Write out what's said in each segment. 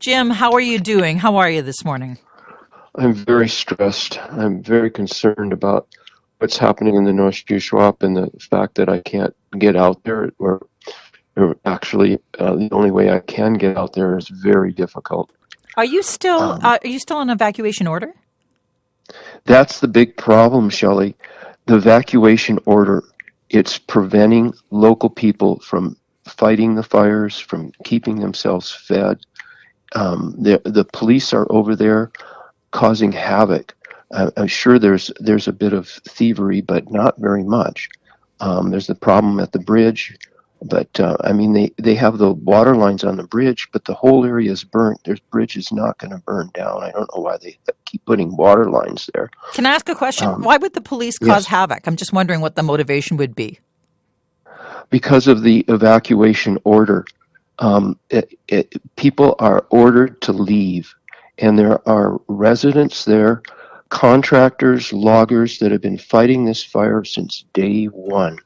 Jim, how are you doing? How are you this morning? I'm very stressed. I'm very concerned about what's happening in the North Shuswap and the fact that I can't get out there, or actually, the only way I can get out there is very difficult. Are you still Um, on evacuation order? that's the big problem, Shelley. The evacuation order, it's preventing local people from fighting the fires, from keeping themselves fed. The police are over there causing havoc. I'm sure there's a bit of thievery, but not very much. There's the problem at the bridge, but I mean they have the water lines on the bridge, but the whole area is burnt. Their bridge is not going to burn down. I don't know why they keep putting water lines there. Can I ask a question? Um, Why would the police cause yes, havoc? I'm just wondering what the motivation would be. because of the evacuation order, people are ordered to leave, and there are residents there, contractors, loggers that have been fighting this fire since day one,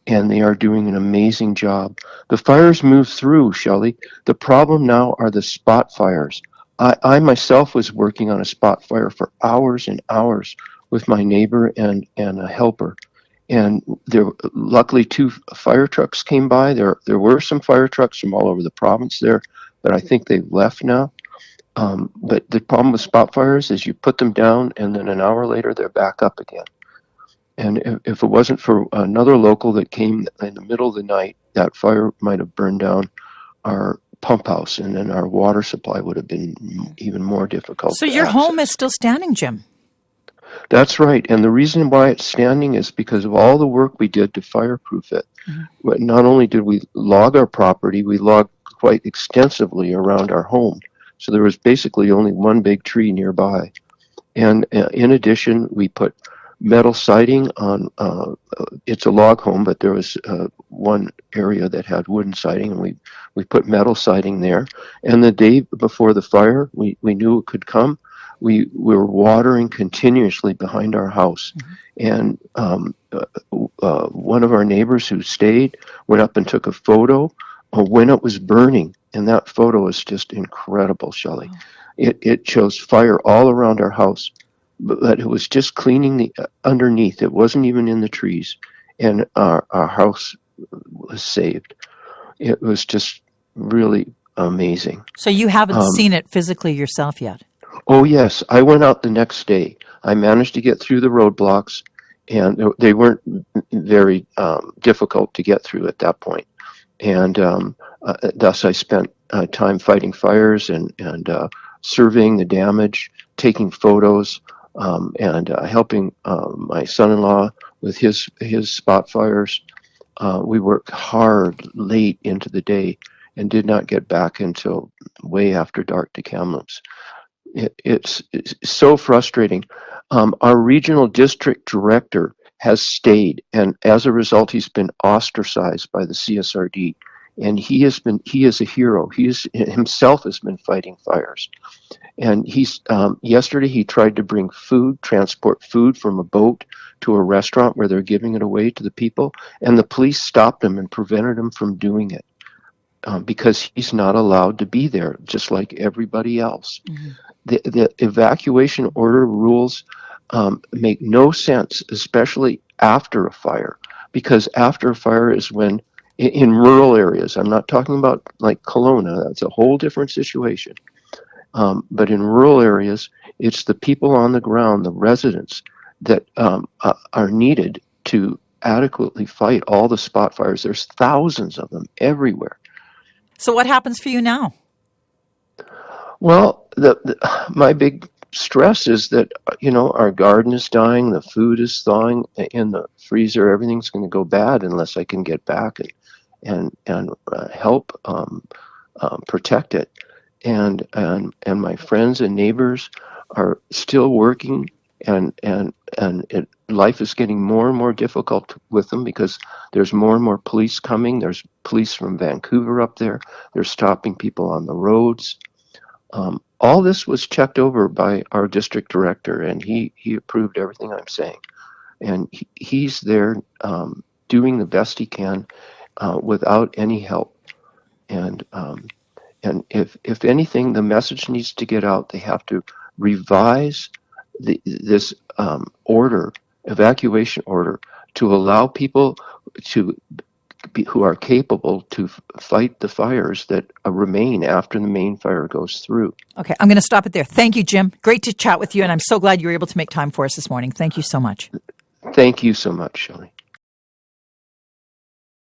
and they are doing an amazing job. The fires move through, Shelley. The problem now are the spot fires. I myself was working on a spot fire for hours and hours with my neighbor and a helper. And there, luckily, two fire trucks came by. There were some fire trucks from all over the province there, but I think they've left now. But the problem with spot fires is you put them down, and then an hour later they're back up again. And if it wasn't for another local that came in the middle of the night, that fire might have burned down our pump house, and then our water supply would have been even more difficult So to your home is access. still standing, Jim. That's right. And the reason why it's standing is because of all the work we did to fireproof it. Mhm. But not only did we log our property, we logged quite extensively around our home. So there was basically only one big tree nearby. And in addition, we put metal siding on, it's a log home, but there was one area that had wooden siding, and we put metal siding there. And the day before the fire, we knew it could come. We were watering continuously behind our house. Mhm. And one of our neighbors who stayed went up and took a photo of when it was burning. And that photo is just incredible, Shelley. Wow. It shows fire all around our house, but it was just cleaning the underneath. It wasn't even in the trees, and our house was saved. It was just really amazing. So you haven't Um, seen it physically yourself yet. oh yes, I went out the next day. I managed to get through the roadblocks, and they weren't very difficult to get through at that point. And thus I spent time fighting fires and surveying the damage, taking photos, and helping my son-in-law with his spot fires. We worked hard late into the day and did not get back until way after dark to Kamloops. It's so frustrating. Our regional district director has stayed, and as a result, he's been ostracized by the CSRD. And he is a hero. Himself has been fighting fires. And yesterday he tried to bring food, transport food from a boat to a restaurant where they're giving it away to the people, and the police stopped him and prevented him from doing it because he's not allowed to be there, just like everybody else. Mhm. The evacuation order rules make no sense, especially after a fire, because after a fire is when, in rural areas, I'm not talking about like Kelowna, that's a whole different situation. But in rural areas, it's the people on the ground, the residents, that are needed to adequately fight all the spot fires. There's thousands of them everywhere. So what happens for you now? Well, my big stress is that our garden is dying, the food is thawing in the freezer. Everything's going to go bad unless I can get back and help protect it. And my friends and neighbors are still working, and life is getting more and more difficult with them because there's more and more police coming. There's police from Vancouver up there. They're stopping people on the roads. All this was checked over by our district director, and he approved everything I'm saying. And he's there doing the best he can without any help. And And if anything, the message needs to get out. They have to revise this evacuation order, to allow people who are capable to fight the fires that remain after the main fire goes through. Okay, I'm going to stop it there. Thank you, Jim. Great to chat with you, and I'm so glad you were able to make time for us this morning. Thank you so much. Thank you so much, Shelley.